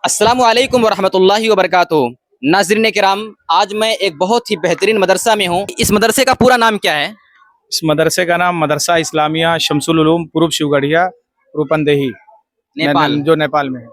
अस्सलाम वालेकुम वरहमतुल्लाहि वबरकातुहू। नाज़रीन किराम, आज मैं एक बहुत ही बेहतरीन मदरसा में हूँ। इस मदरसे का पूरा नाम क्या है? इस मदरसे का नाम मदरसा इस्लामिया शमसुल उलूम पूर्व शिवगढ़िया रूपनदेही नेपाल। जो नेपाल में है।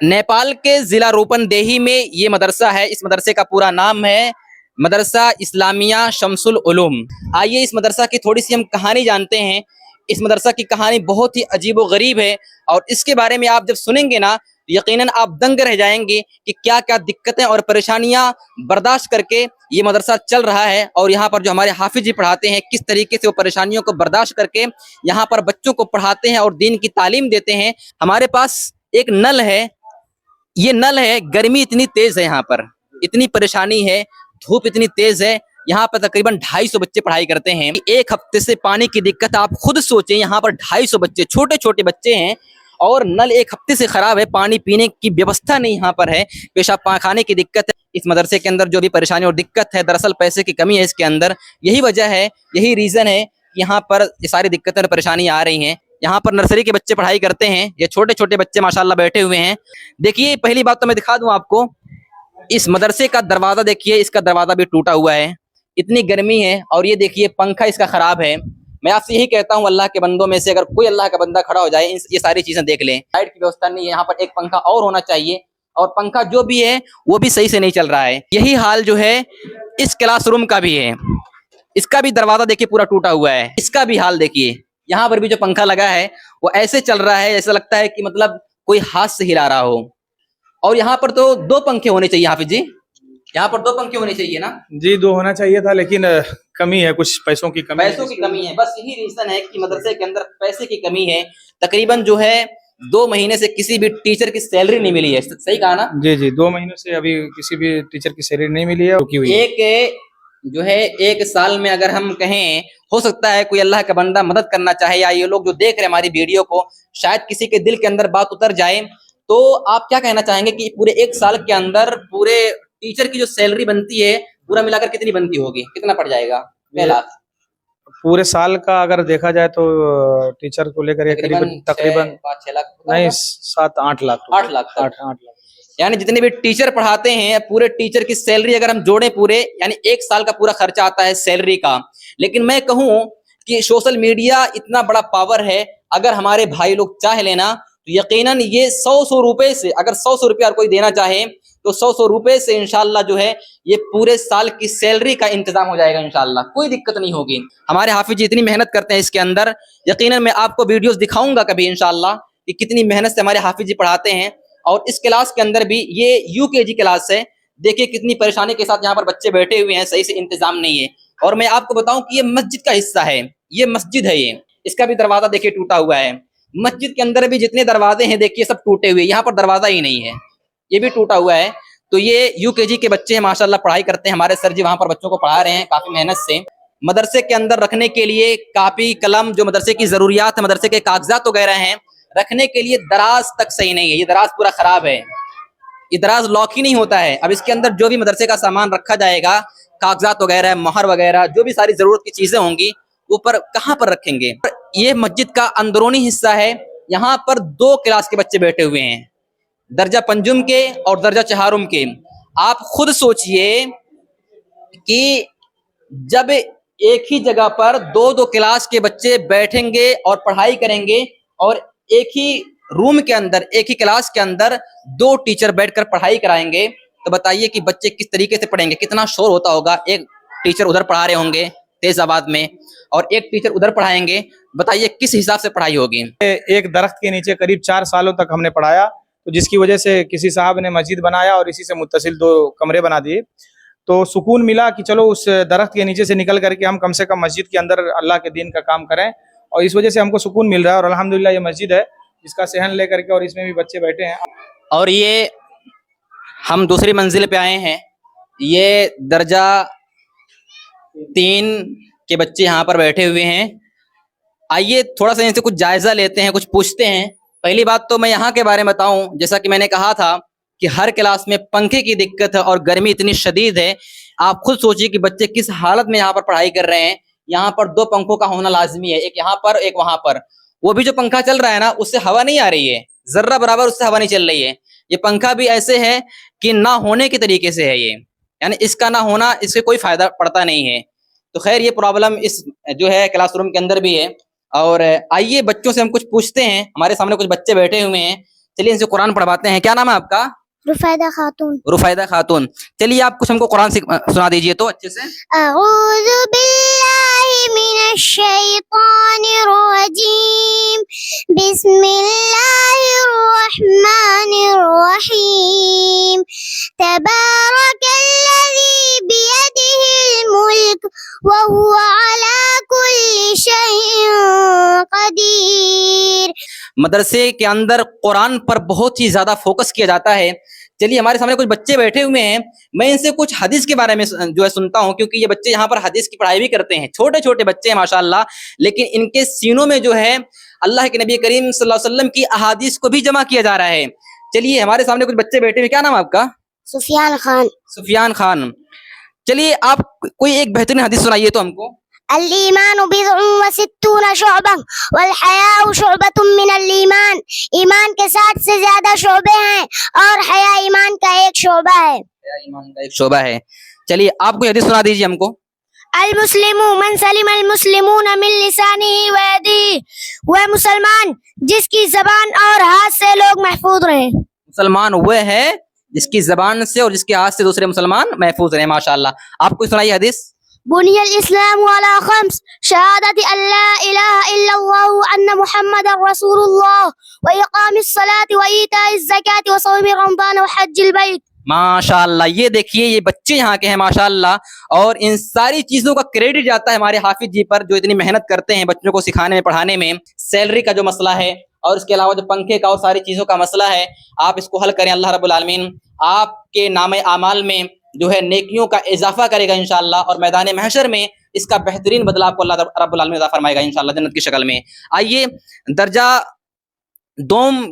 नेपाल के जिला रूपनदेही में ये मदरसा है। इस मदरसे का पूरा नाम है मदरसा इस्लामिया शमसुल उलूम। आइए इस मदरसा की थोड़ी सी हम कहानी जानते हैं। इस मदरसा की कहानी बहुत ही अजीब व गरीब है और इसके बारे में आप जब सुनेंगे ना, यकीनन आप दंग रह जाएंगे कि क्या क्या दिक्कतें और परेशानियां बर्दाश्त करके ये मदरसा चल रहा है और यहाँ पर जो हमारे हाफिज जी पढ़ाते हैं किस तरीके से वो परेशानियों को बर्दाश्त करके यहाँ पर बच्चों को पढ़ाते हैं और दीन की तालीम देते हैं। हमारे पास एक नल है, ये नल है। गर्मी इतनी तेज है, यहाँ पर इतनी परेशानी है, धूप इतनी तेज है। यहाँ पर तकरीबन 250 बच्चे पढ़ाई करते हैं। एक हफ्ते से पानी की दिक्कत, आप खुद सोचें, यहाँ पर 250 बच्चे, छोटे छोटे बच्चे हैं और नल एक हफ्ते से खराब है। पानी पीने की व्यवस्था नहीं यहाँ पर है, पेशाब खाने की दिक्कत है। इस मदरसे के अंदर जो भी परेशानी और दिक्कत है, दरअसल पैसे की कमी है इसके अंदर। यही वजह है, यही रीजन है कि यहाँ पर ये सारी दिक्कतें और परेशानी आ रही हैं। यहाँ पर नर्सरी के बच्चे पढ़ाई करते हैं, ये छोटे छोटे बच्चे माशाल्लाह बैठे हुए हैं। देखिए, पहली बात तो मैं दिखा दूं आपको, इस मदरसे का दरवाजा देखिए, इसका दरवाजा भी टूटा हुआ है। इतनी गर्मी है और ये देखिए पंखा इसका खराब है। मैं आपसे यही कहता हूँ, अल्लाह के बंदों में से अगर कोई अल्लाह का बंदा खड़ा हो जाए, ये सारी चीजें देख लें। लाइट की व्यवस्था नहीं है, यहाँ पर एक पंखा और होना चाहिए और पंखा जो भी है वो भी सही से नहीं चल रहा है। यही हाल जो है इस क्लासरूम का भी है, इसका भी दरवाजा देखिए पूरा टूटा हुआ है। इसका भी हाल देखिए, यहाँ पर भी जो पंखा लगा है वो ऐसे चल रहा है, ऐसा लगता है कि मतलब कोई हाथ से हिला रहा हो। और यहाँ पर तो 2 पंखे होने चाहिए हाफिज जी, यहाँ पर 2 पंखे होने चाहिए ना जी 2 होना चाहिए था, लेकिन कमी है, कुछ पैसों की कमी पैसों की कमी है। बस यही रीजन है कि मदरसे के अंदर पैसे की कमी है। तकरीबन जो है 2 महीने से किसी भी टीचर की सैलरी नहीं मिली है। सही कहा ना? जी 2 महीनों से अभी किसी भी टीचर की सैलरी नहीं मिली है, रुकी हुई है। एक जो है 1 साल में अगर हम कहें, हो सकता है कोई अल्लाह का बंदा मदद करना चाहे या ये लोग जो देख रहे हैं हमारी वीडियो को, शायद किसी के दिल के अंदर बात उतर जाए, तो आप क्या कहना चाहेंगे कि पूरे 1 साल के अंदर पूरे टीचर की जो सैलरी बनती है पूरा मिलाकर कितनी बनती होगी, कितना पड़ जाएगा? पूरे साल का अगर देखा जाए तो टीचर को लेकर तकरीबन 5-6 लाख नहीं 7-8 लाख 8 लाख 8 लाख। यानी जितने भी टीचर पढ़ाते हैं, पूरे टीचर की सैलरी अगर हम जोड़े पूरे, यानी 1 साल का पूरा खर्चा आता है सैलरी का। लेकिन मैं कहूं कि सोशल मीडिया इतना बड़ा पावर है, अगर हमारे भाई लोग चाह लेना तो यकीनन ये 100 रुपए से, अगर 100 रुपया कोई देना चाहे तो 100 रुपए से इंशाल्लाह जो है ये पूरे साल की सैलरी का इंतजाम हो जाएगा। इंशाल्लाह कोई दिक्कत नहीं होगी। हमारे हाफिज इतनी मेहनत करते हैं इसके अंदर, यकीनन मैं आपको वीडियोस दिखाऊंगा कभी इंशाल्लाह कि कितनी मेहनत से हमारे हाफिज पढ़ाते हैं। और इस क्लास के अंदर भी, ये UKG क्लास है, देखिए कितनी परेशानी के साथ यहाँ पर बच्चे बैठे हुए हैं, सही से इंतजाम नहीं है। और मैं आपको बताऊं कि ये मस्जिद का हिस्सा है, ये मस्जिद है, ये इसका भी दरवाजा देखिए टूटा हुआ है। मस्जिद के अंदर भी जितने दरवाजे हैं देखिए सब टूटे हुए, यहाँ पर दरवाजा ही नहीं है, ये भी टूटा हुआ है। तो ये UKG के बच्चे हैं, माशाल्लाह पढ़ाई करते हैं। हमारे सर जी वहां पर बच्चों को पढ़ा रहे हैं काफी मेहनत से। मदरसे के अंदर रखने के लिए कापी कलम, जो मदरसे की जरूरियात है, मदरसे के कागजात वगैरह हैं, रखने के लिए दराज तक सही नहीं है। ये दराज पूरा खराब है, ये दराज लॉक ही नहीं होता है। अब इसके अंदर जो भी मदरसे का सामान रखा जाएगा, कागजात वगैरह, मोहर वगैरह, जो भी सारी जरूरत की चीजें होंगी, वो पर कहाँ पर रखेंगे? ये मस्जिद का अंदरूनी हिस्सा है, यहाँ पर 2 क्लास के बच्चे बैठे हुए हैं, दर्जा पंजुम के और दर्जा चहारुम के। आप खुद सोचिए कि जब एक ही जगह पर 2-2 क्लास के बच्चे बैठेंगे और पढ़ाई करेंगे और एक ही रूम के अंदर, एक ही क्लास के अंदर 2 टीचर बैठकर पढ़ाई कराएंगे, तो बताइए कि बच्चे किस तरीके से पढ़ेंगे, कितना शोर होता होगा। एक टीचर उधर पढ़ा रहे होंगे तेज आवाज में और एक टीचर उधर पढ़ाएंगे, बताइए किस हिसाब से पढ़ाई होगी। एक दरख्त के नीचे करीब 4 सालों तक हमने पढ़ाया, तो जिसकी वजह से किसी साहब ने मस्जिद बनाया और इसी से मुत्तसिल 2 कमरे बना दिए। तो सुकून मिला कि चलो उस दरख्त के नीचे से निकल करके हम कम से कम मस्जिद के अंदर अल्लाह के दीन का काम करें, और इस वजह से हमको सुकून मिल रहा है। और अल्हम्दुलिल्लाह ये मस्जिद है जिसका सहन लेकर के, और इसमें भी बच्चे बैठे हैं। और ये हम दूसरी मंजिल पे आए हैं, ये दर्जा 3 के बच्चे यहाँ पर बैठे हुए हैं। आइए थोड़ा सा इनसे कुछ जायजा लेते हैं, कुछ पूछते हैं। पहली बात तो मैं यहाँ के बारे में बताऊं, जैसा कि मैंने कहा था कि हर क्लास में पंखे की दिक्कत है और गर्मी इतनी शदीद है। आप खुद सोचिए कि बच्चे किस हालत में यहाँ पर पढ़ाई कर रहे हैं। यहाँ पर 2 पंखों का होना लाजमी है, एक यहाँ पर एक वहां पर। वो भी जो पंखा चल रहा है ना, उससे हवा नहीं आ रही है, जर्रा बराबर उससे हवा नहीं चल रही है। ये पंखा भी ऐसे है कि ना होने के तरीके से है ये, यानी इसका ना होना इससे कोई फायदा पड़ता नहीं है। तो खैर ये प्रॉब्लम इस जो है क्लासरूम के अंदर भी है। और आइए बच्चों से हम कुछ पूछते हैं, हमारे सामने कुछ बच्चे बैठे हुए हैं, चलिए इनसे कुरान पढ़वाते हैं। क्या नाम है आपका? रुफैदा खातून। रुफैदा खातून। चलिए आप कुछ हमको कुरान सुना दीजिए तो अच्छे से। अऊज़ु बिल्लाहि मिनश शैतानिर रजीम, बिस्मिल्लाहिर रहमानिर रहीम, तबारकल्लज़ी बियदिहिल मुल्क व हुवा अला कुल्ली शैइन क़दीर। मदरसे के अंदर कुरान पर बहुत ही ज्यादा फोकस किया जाता है। चलिए हमारे सामने कुछ बच्चे बैठे हुए हैं, मैं इनसे कुछ हदीस के बारे में जो है सुनता हूँ, क्योंकि ये बच्चे यहाँ पर हदीस की पढ़ाई भी करते हैं। छोटे छोटे बच्चे हैं माशाल्लाह, लेकिन इनके सीनों में जो है अल्लाह के नबी करीम सल्लल्लाहु अलैहि वसल्लम की अहादीस को भी जमा किया जा रहा है। चलिए हमारे सामने कुछ बच्चे बैठे हुए, क्या नाम है आपका? सुफियान खान। सुफियान खान। चलिए आप कोई एक बेहतरीन हदीस सुनाइए तो हमको। अल-ईमानु बिदअुन व सित्तूना शुअबन वल हयाउ शुअबतुम मिनल ईमान। ईमान के 60 से ज्यादा शोबे हैं और हया ईमान का एक शोबा है। ईमान का एक शोबा है। चलिए आप कोई हदीस सुना दीजिए हमको। अल मुस्लिमु मन सलिम अल मुस्लिमून मिन लिसानिही व यदिही, वह मुसलमान जिसकी जबान और हाथ से लोग महफूज रहे। मुसलमान वह है जिसकी जबान से और जिसके हाथ से दूसरे मुसलमान महफूज रहे। माशाल्लाह। आप कोई सुनाइए हदीस। बुनियल इस्लाम अला खम्स, शहादत अल्ला इलाहा इल्लल्लाह व अन्न मुहम्मदर रसूलुल्लाह व इकामिस सलाति व ईताइज ज़काति व सौमी रमज़ान व हज्जिल बैत। माशाल्लाह। ये देखिए ये बच्चे यहाँ के हैं माशाल्लाह, और इन सारी चीजों का क्रेडिट जाता है हमारे हाफिज जी पर, जो इतनी मेहनत करते हैं बच्चों को सिखाने में पढ़ाने में। सैलरी का जो मसला है और इसके अलावा जो पंखे का और सारी चीजों का मसला है, आप इसको हल करें। अल्लाह रब्बुल आलमीन आपके नामे आमाल में जो है नेकियों का इजाफा करेगा इंशाअल्लाह, और मैदान महशर में इसका बेहतरीन बदला आपको अल्लाह रब्बुल आलमीन अता फरमाएगा इंशाअल्लाह जन्नत की शक्ल में। आइए दर्जा दोम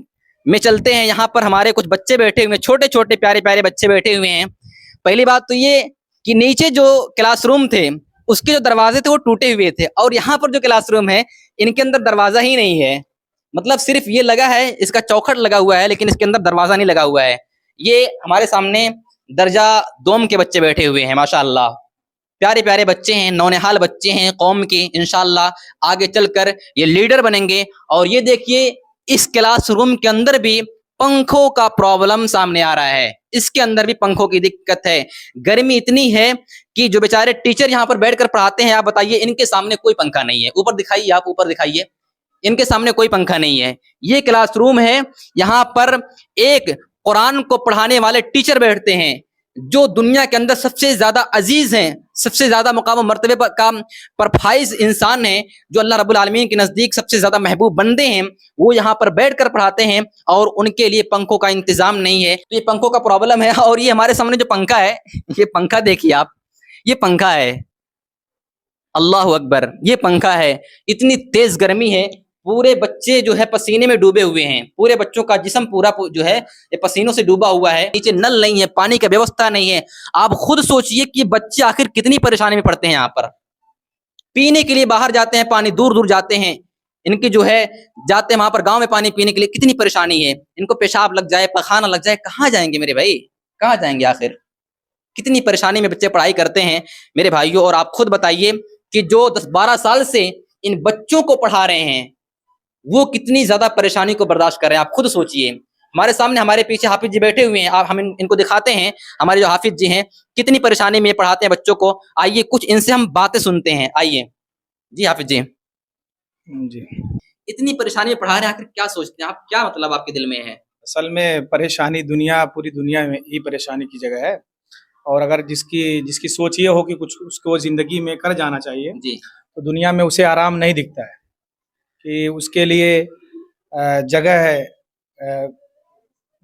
में चलते हैं। यहाँ पर हमारे कुछ बच्चे बैठे हुए हैं, छोटे छोटे प्यारे प्यारे बच्चे बैठे हुए हैं। पहली बात तो ये कि नीचे जो क्लासरूम थे उसके जो दरवाजे थे वो टूटे हुए थे, और यहाँ पर जो क्लासरूम है इनके अंदर दरवाजा ही नहीं है। मतलब सिर्फ ये लगा है, इसका चौखट लगा हुआ है, लेकिन इसके अंदर दरवाजा नहीं लगा हुआ है। ये हमारे सामने दर्जा दोम के बच्चे बैठे हुए हैं माशाअल्लाह। प्यारे प्यारे बच्चे हैं, नौनिहाल बच्चे हैं कौम के। इंशाअल्लाह आगे चलकर ये लीडर बनेंगे। और ये देखिए इस क्लासरूम के अंदर भी पंखों का प्रॉब्लम सामने आ रहा है, इसके अंदर भी पंखों की दिक्कत है। गर्मी इतनी है कि जो बेचारे टीचर यहाँ पर बैठकर पढ़ाते हैं, आप बताइए इनके सामने कोई पंखा नहीं है। ऊपर दिखाइए, आप ऊपर दिखाइए, इनके सामने कोई पंखा नहीं है। ये क्लासरूम है, यहाँ पर एक कुरान को पढ़ाने वाले टीचर बैठते हैं जो दुनिया के अंदर सबसे ज्यादा अजीज हैं, सबसे ज्यादा मुकाम मर्तबे पर फाइज इंसान हैं, जो अल्लाह रब्बुल आलमीन के नजदीक सबसे ज्यादा महबूब बंदे हैं। वो यहाँ पर बैठकर पढ़ाते हैं और उनके लिए पंखों का इंतजाम नहीं है। तो ये पंखों का प्रॉब्लम है। और ये हमारे सामने जो पंखा है, ये पंखा देखिए आप, ये पंखा है, अल्लाह अकबर, ये पंखा है। इतनी तेज गर्मी है, पूरे बच्चे जो है पसीने में डूबे हुए हैं। पूरे बच्चों का जिस्म पूरा जो है ये पसीनों से डूबा हुआ है। नीचे नल नहीं है, पानी की व्यवस्था नहीं है। आप खुद सोचिए कि बच्चे आखिर कितनी परेशानी में पड़ते हैं। यहाँ पर पीने के लिए बाहर जाते हैं, पानी दूर दूर जाते हैं, इनकी जो है जाते हैं वहां पर गांव में पानी पीने के लिए, कितनी परेशानी है। इनको पेशाब लग जाए, पखाना लग जाए, कहाँ जाएंगे मेरे भाई, कहाँ जाएंगे आखिर। कितनी परेशानी में बच्चे पढ़ाई करते हैं मेरे भाइयों। और आप खुद बताइए कि जो 10-12 साल से इन बच्चों को पढ़ा रहे हैं वो कितनी ज्यादा परेशानी को बर्दाश्त कर रहे हैं। आप खुद सोचिए। हमारे सामने हमारे पीछे हाफिज जी बैठे हुए हैं, आप हम इनको दिखाते हैं। हमारे जो हाफिज जी हैं कितनी परेशानी में पढ़ाते हैं बच्चों को। आइए कुछ इनसे हम बातें सुनते हैं। आइए जी हाफिज जी। जी इतनी परेशानी में पढ़ा रहे हैं, आखिर क्या सोचते हैं आप, क्या मतलब आपके दिल में है? असल में परेशानी पूरी दुनिया में ही परेशानी की जगह है। और अगर जिसकी सोच ये हो कि कुछ उसको जिंदगी में कर जाना चाहिए जी, तो दुनिया में उसे आराम नहीं दिखता है कि उसके लिए जगह है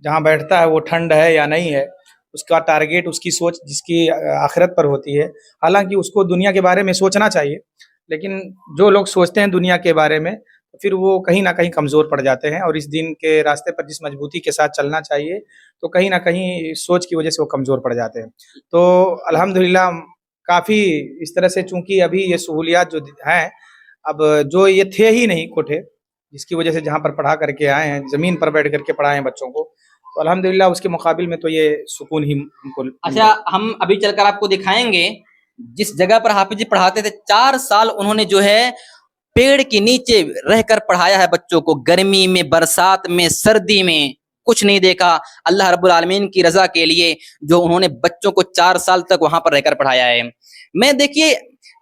जहाँ बैठता है वो ठंड है या नहीं है। उसका टारगेट, उसकी सोच जिसकी आखिरत पर होती है। हालांकि उसको दुनिया के बारे में सोचना चाहिए, लेकिन जो लोग सोचते हैं दुनिया के बारे में फिर वो कहीं ना कहीं कमज़ोर पड़ जाते हैं। और इस दिन के रास्ते पर जिस मजबूती के साथ चलना चाहिए तो कहीं ना कहीं सोच की वजह से वो कमज़ोर पड़ जाते हैं। तो अल्हम्दुलिल्लाह काफ़ी इस तरह से, चूँकि अभी ये सहूलियात जो हैं, अब जो ये थे ही नहीं कोठे, जिसकी वजह से जहाँ पर पढ़ा करके आए हैं, ज़मीन पर बैठ करके पढ़ाए हैं बच्चों को, تو الحمدللہ اس کے مقابل میں تو یہ سکون ہی ہم کو اچھا ہم ابھی چل کر آپ کو دکھائیں گے جس جگہ پر حافظ جی پڑھاتے تھے 4 سال انہوں نے جو ہے پیڑ کے نیچے رہ کر پڑھایا ہے بچوں کو, گرمی میں, برسات میں, سردی میں, کچھ نہیں دیکھا. اللہ رب العالمین کی رضا کے لیے جو انہوں نے بچوں کو 4 سال تک وہاں پر رہ کر پڑھایا ہے. میں دیکھیے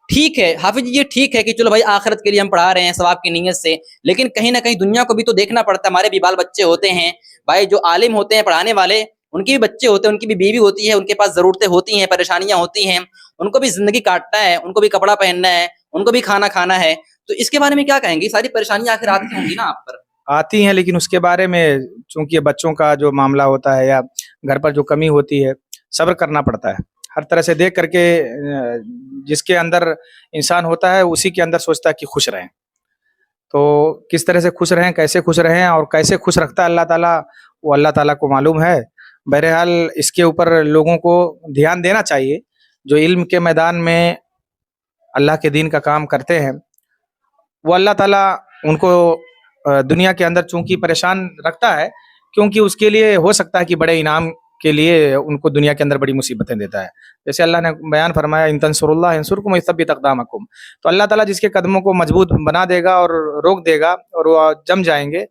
ٹھیک ہے حافظ جی, یہ ٹھیک ہے کہ چلو بھائی آخرت کے لیے ہم پڑھا رہے ہیں ثواب کی نیت سے, لیکن کہیں نہ کہیں دنیا کو بھی تو دیکھنا پڑتا ہے. ہمارے بھی بال بچے ہوتے ہیں بھائی, جو عالم ہوتے ہیں پڑھانے والے, ان کے بھی بچے ہوتے ہیں, ان کی بھی بیوی ہوتی ہے, ان کے پاس ضرورتیں ہوتی ہیں, پریشانیاں ہوتی ہیں, ان کو بھی زندگی کاٹنا ہے, ان کو بھی کپڑا پہننا ہے, ان کو بھی کھانا کھانا ہے. تو اس کے بارے میں کیا کہیں گے؟ ساری پریشانیاں آخر آتی ہوں گی نا آپ پر. آتی ہیں, لیکن اس کے بارے میں چونکہ بچوں کا جو معاملہ ہوتا ہے یا گھر پر جو کمی ہوتی ہے, صبر کرنا پڑتا ہے. ہر طرح سے دیکھ کر کے جس کے اندر انسان ہوتا ہے اسی کے اندر سوچتا ہے کہ خوش رہیں. تو کس طرح سے خوش رہیں, کیسے خوش رہیں اور کیسے خوش رکھتا ہے اللہ تعالیٰ, وہ اللہ تعالیٰ کو معلوم ہے. بہرحال اس کے اوپر لوگوں کو دھیان دینا چاہیے. جو علم کے میدان میں اللہ کے دین کا کام کرتے ہیں وہ اللہ تعالیٰ ان کو دنیا کے اندر چونکہ پریشان رکھتا ہے, کیونکہ اس کے لیے ہو سکتا ہے کہ بڑے انعام کے لیے ان کو دنیا کے اندر بڑی مصیبتیں دیتا ہے. جیسے اللہ نے بیان فرمایا ان تنصروا اللہ ینصرکم ویثبت اقدامکم, تو اللہ تعالیٰ جس کے قدموں کو مضبوط بنا دے گا اور روک دے گا اور وہ جم جائیں گے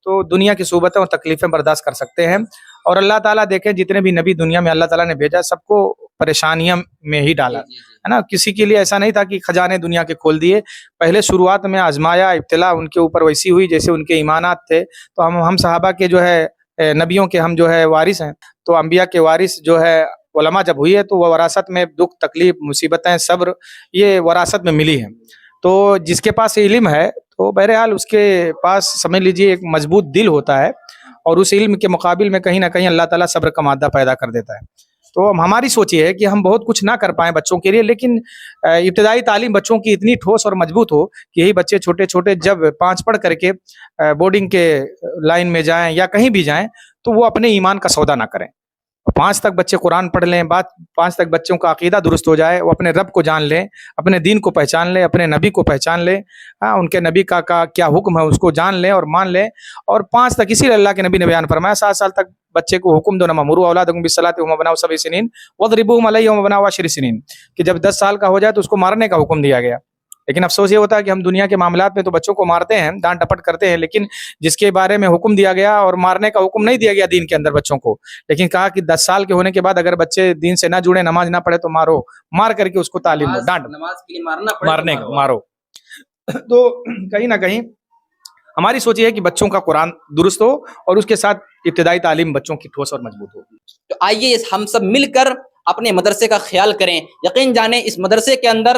تو دنیا کی صعوبتیں اور تکلیفیں برداشت کر سکتے ہیں. اور اللہ تعالیٰ دیکھیں جتنے بھی نبی دنیا میں اللہ تعالیٰ نے بھیجا سب کو پریشانیاں میں ہی ڈالا ہے نا. کسی کے لیے ایسا نہیں تھا کہ خزانے دنیا کے کھول دیے. پہلے شروعات میں آزمایا, ابتلا ان کے اوپر ویسی ہوئی جیسے ان کے ایمانات تھے. تو ہم صحابہ کے جو ہے نبیوں کے ہم جو ہے وارث ہیں, تو انبیاء کے وارث جو ہے علماء جب ہوئی ہے تو وہ وراثت میں دکھ تکلیف مصیبتیں صبر یہ وراثت میں ملی ہیں. تو جس کے پاس علم ہے تو بہرحال اس کے پاس سمجھ لیجیے ایک مضبوط دل ہوتا ہے, اور اس علم کے مقابل میں کہیں نہ کہیں اللہ تعالیٰ صبر کا مادہ پیدا کر دیتا ہے. تو ہماری سوچ یہ ہے کہ ہم بہت کچھ نہ کر پائیں بچوں کے لیے, لیکن ابتدائی تعلیم بچوں کی اتنی ٹھوس اور مضبوط ہو کہ یہی بچے چھوٹے چھوٹے جب 5 پڑھ کر کے بورڈنگ کے لائن میں جائیں یا کہیں بھی جائیں تو وہ اپنے ایمان کا سودا نہ کریں. 5 تک بچے قرآن پڑھ لیں, 5 تک بچوں کا عقیدہ درست ہو جائے, وہ اپنے رب کو جان لیں, اپنے دین کو پہچان لیں, اپنے نبی کو پہچان لیں, ان کے نبی کا کیا حکم ہے اس کو جان لیں اور مان لیں. اور 5 تک اسی لیے اللہ کے نبی نے بیان فرمایا 7 سال تک بچے کو حکم دو, مروا اولادکم بالصلاۃ وهم ابناء 7 سنین واضربوهم علیہ وهم ابناء 10 سنین, کہ جب 10 سال کا ہو جائے تو اس کو مارنے کا حکم دیا گیا. لیکن افسوس یہ ہوتا ہے کہ ہم دنیا کے معاملات میں تو بچوں کو مارتے ہیں, ڈانٹ ڈپٹ کرتے ہیں, لیکن جس کے بارے میں حکم دیا گیا اور مارنے کا حکم نہیں دیا گیا دین کے اندر بچوں کو, لیکن کہا کہ 10 سال کے ہونے کے بعد اگر بچے دین سے نہ جڑے, نماز نہ پڑھے تو مارو, مار کر کے اس کو تعلیم دو, ڈانٹ نماز کے لیے مارنا پڑے مارنے کا مارو. تو کہیں نہ کہیں ہماری سوچ یہ ہے کہ بچوں کا قرآن درست ہو اور اس کے ساتھ ابتدائی تعلیم بچوں کی ٹھوس اور مضبوط ہو. تو آئیے ہم سب مل کر اپنے مدرسے کا خیال کریں. یقین جانیں اس مدرسے کے اندر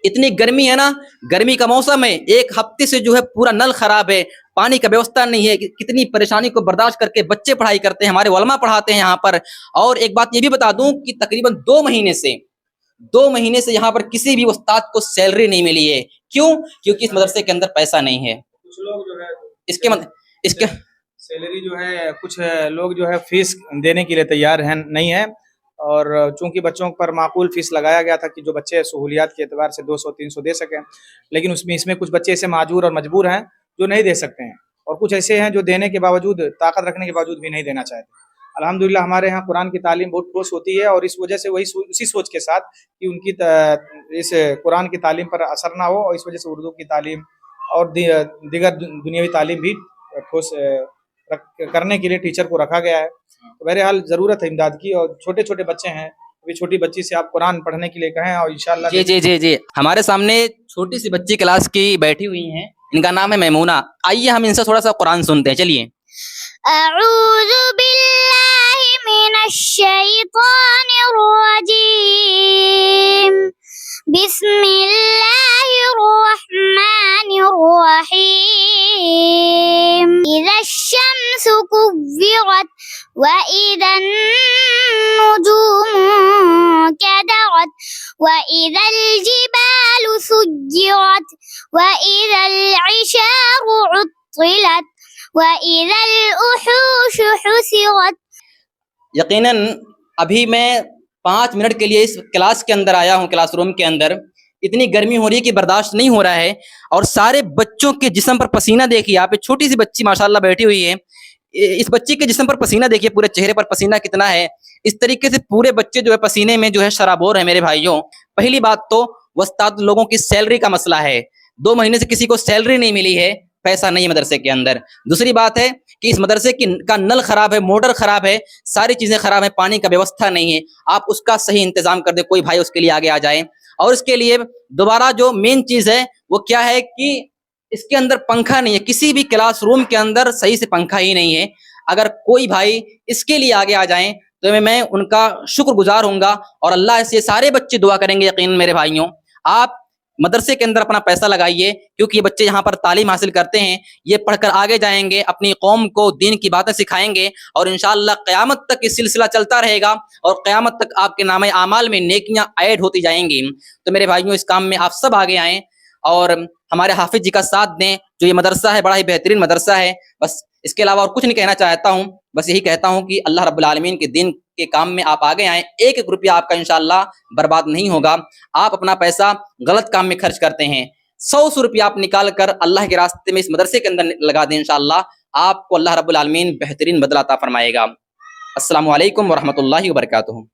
اتنی گرمی ہے نا, گرمی کا موسم ہے, 1 ہفتے سے جو ہے پورا نل خراب ہے, پانی کا ویوستھا نہیں ہے. کتنی پریشانی کو برداشت کر کے بچے پڑھائی کرتے ہیں, ہمارے علماء پڑھاتے ہیں یہاں پر. اور ایک بات یہ بھی بتا دوں کہ تقریباً 2 مہینے سے یہاں پر کسی بھی استاد کو سیلری نہیں ملی ہے. کیوں؟ کیونکہ اس مدرسے کے اندر پیسہ نہیں ہے. کچھ لوگ جو ہے اس کے سیلری جو ہے, کچھ لوگ جو ہے فیس دینے کے لیے تیار ہیں نہیں ہیں, اور چونکہ بچوں پر معقول فیس لگایا گیا تھا کہ جو بچے سہولیات کے اعتبار سے 200-300 دے سکیں, لیکن اس میں کچھ بچے ایسے معذور اور مجبور ہیں جو نہیں دے سکتے ہیں, اور کچھ ایسے ہیں جو دینے کے باوجود, طاقت رکھنے کے باوجود بھی نہیں دینا چاہتے. الحمدللہ ہمارے ہاں قرآن کی تعلیم بہت ٹھوس ہوتی ہے, اور اس وجہ سے اسی سوچ کے ساتھ کہ ان کی اس قرآن کی تعلیم پر اثر نہ ہو, اور اس وجہ سے اردو کی تعلیم اور دیگر دنیاوی تعلیم بھی ٹھوس کرنے کے لیے ٹیچر کو رکھا گیا ہے. بہرحال ضرورت ہے امداد کی, اور چھوٹے چھوٹے بچے ہیں, ابھی چھوٹی بچی سے آپ قرآن پڑھنے کے لیے کہیں, اور انشاءاللہ جی ہمارے سامنے چھوٹی سی بچی کلاس کی بیٹھی ہوئی ہیں, ان کا نام ہے میمونہ. آئیے ہم ان سے تھوڑا سا قرآن سنتے ہیں. چلیے. اعوذ باللہ من الشیطان الرجیم, بسم اللہ الرحمن الرحیم. اذا الشمس كورت وإذا النجوم كدرت وإذا الجبال سجرت وإذا العشار عطلت وإذا الوحوش حشرت. یقیناً ابھی میں 5 منٹ کے لیے اس کلاس کے اندر آیا ہوں, کلاس روم کے اندر. اتنی گرمی ہو رہی ہے کہ برداشت نہیں ہو رہا ہے, اور سارے بچوں کے جسم پر پسینہ دیکھیے. آپ چھوٹی سی بچی ماشاءاللہ بیٹھی ہوئی ہے, इस बच्चे के जिस्म पर पसीना देखिए, पूरे चेहरे पर पसीना कितना है। इस तरीके से पूरे बच्चे जो है पसीने में जो है शराबोर है मेरे भाइयों। पहली बात तो उस्ताद लोगों की सैलरी का मसला है, 2 महीने से किसी को सैलरी नहीं मिली है, पैसा नहीं है मदरसे के अंदर। दूसरी बात है कि इस मदरसे का नल खराब है, मोटर खराब है, सारी चीजें खराब है, पानी का व्यवस्था नहीं है। आप उसका सही इंतजाम कर दे, कोई भाई उसके लिए आगे आ जाए। और इसके लिए दोबारा जो मेन चीज है वो क्या है कि इसके अंदर पंखा नहीं है, किसी भी क्लास रूम के अंदर सही से पंखा ही नहीं है। अगर कोई भाई इसके लिए आगे आ जाएं तो मैं उनका शुक्रगुजार होऊंगा और अल्लाह से सारे बच्चे दुआ करेंगे। यकीन मेरे भाइयों, आप मदरसे के अंदर अपना पैसा लगाइए, क्योंकि ये बच्चे यहाँ पर तालीम हासिल करते हैं, ये पढ़कर आगे जाएंगे, अपनी कौम को दीन की बातें सिखाएंगे और इंशाअल्लाह क़यामत तक ये सिलसिला चलता रहेगा और क़यामत तक आपके नामे आमाल में नेकियां ऐड होती जाएंगी। तो मेरे भाइयों, इस काम में आप सब आगे आएँ और हमारे हाफिज जी का साथ दें। जो ये मदरसा है बड़ा ही बेहतरीन मदरसा है। बस इसके अलावा और कुछ नहीं कहना चाहता हूँ, बस यही कहता हूँ कि अल्लाह रब्बुल आलमीन के दीन के काम में आप आगे आएँ। एक एक रुपया आपका इंशाअल्लाह बर्बाद नहीं होगा। आप अपना पैसा गलत काम में खर्च करते हैं, 100 रुपया आप निकाल कर अल्लाह के रास्ते में इस मदरसे के अंदर लगा दें, इंशाअल्लाह आपको अल्लाह रब्बुल आलमीन बेहतरीन बदला अता फरमाएगा। अस्सलामु अलैकुम व रहमतुल्लाहि व बरकातुहू।